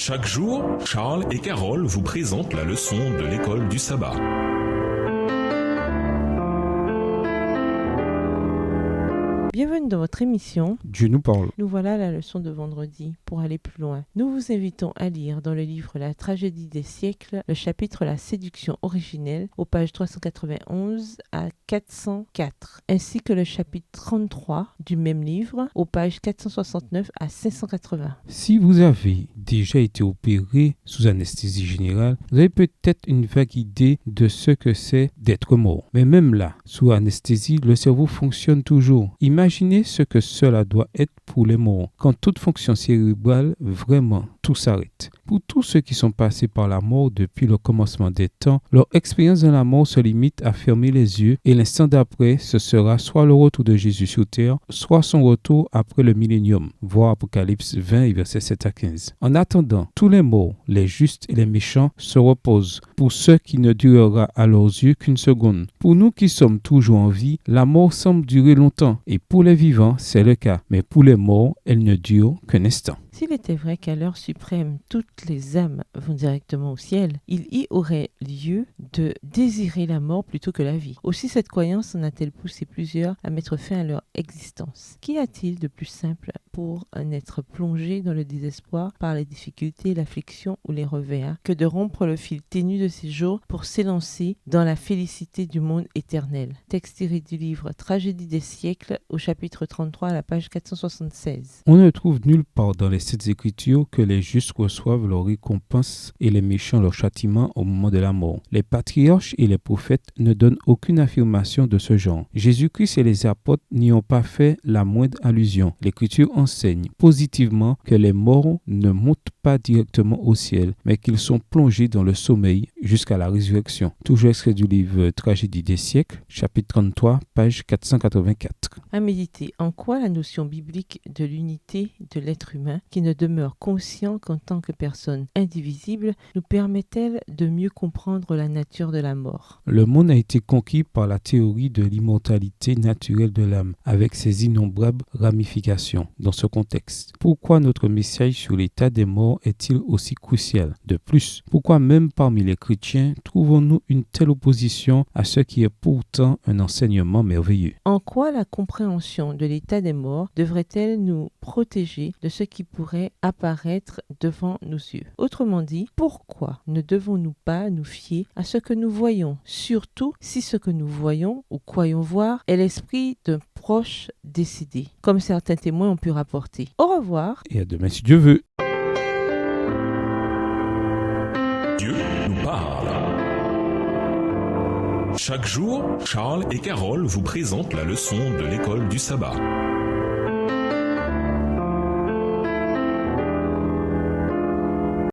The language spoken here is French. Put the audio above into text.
Chaque jour, Charles et Carole vous présentent la leçon de l'école du sabbat. Bienvenue dans votre émission. Dieu nous parle. Nous voilà à la leçon de vendredi. Pour aller plus loin, nous vous invitons à lire dans le livre La tragédie des siècles, le chapitre La séduction originelle, aux pages 391 à 404, ainsi que le chapitre 33 du même livre, aux pages 469 à 580. Si vous avez déjà été opéré sous anesthésie générale, vous avez peut-être une vague idée de ce que c'est d'être mort. Mais même là, sous anesthésie, le cerveau fonctionne toujours. Imaginez ce que cela doit être pour les morts. Quand toute fonction cérébrale, vraiment, tout s'arrête. Pour tous ceux qui sont passés par la mort depuis le commencement des temps, leur expérience dans la mort se limite à fermer les yeux et l'instant d'après, ce sera soit le retour de Jésus sur terre, soit son retour après le millénium. Voir Apocalypse 20 et versets 7 à 15. En attendant, tous les morts, les justes et les méchants, se reposent. Pour ceux qui ne durera à leurs yeux qu'une seconde. Pour nous qui sommes toujours en vie, la mort semble durer longtemps. Et pour les vivants, c'est le cas. Mais pour les morts, elle ne dure qu'un instant. S'il était vrai qu'à l'heure suprême, toutes les âmes vont directement au ciel, il y aurait lieu de désirer la mort plutôt que la vie. Aussi cette croyance en a-t-elle poussé plusieurs à mettre fin à leur existence. Qu'y a-t-il de plus simple pour un être plongé dans le désespoir par les difficultés, l'affliction ou les revers que de rompre le fil ténu de ses jours pour s'élancer dans la félicité du monde éternel. Texte tiré du livre Tragédie des siècles au chapitre 33 à la page 476. On ne trouve nulle part dans les Saintes Écritures que les justes reçoivent leur récompense et les méchants leur châtiment au moment de la mort. Les patriarches et les prophètes ne donnent aucune affirmation de ce genre. Jésus-Christ et les apôtres n'y ont pas fait la moindre allusion. L'Écriture enseigne positivement que les morts ne montent pas directement au ciel, mais qu'ils sont plongés dans le sommeil jusqu'à la résurrection. Toujours extrait du livre Tragédie des siècles, chapitre 33, page 484. À méditer, en quoi la notion biblique de l'unité de l'être humain, qui ne demeure conscient qu'en tant que personne indivisible, nous permet-elle de mieux comprendre la nature de la mort? Le monde a été conquis par la théorie de l'immortalité naturelle de l'âme, avec ses innombrables ramifications. Dans ce contexte, pourquoi notre message sur l'état des morts est-il aussi crucial? De plus, pourquoi même parmi les chrétiens trouvons-nous une telle opposition à ce qui est pourtant un enseignement merveilleux? En quoi la compréhension de l'état des morts devrait-elle nous protéger de ce qui pourrait apparaître devant nos yeux? Autrement dit, pourquoi ne devons-nous pas nous fier à ce que nous voyons, surtout si ce que nous voyons ou croyons voir est l'esprit d'un proche décédé, comme certains témoins ont pu rapporter. Au revoir. Et à demain si Dieu veut. Dieu nous parle. Chaque jour, Charles et Carole vous présentent la leçon de l'école du sabbat.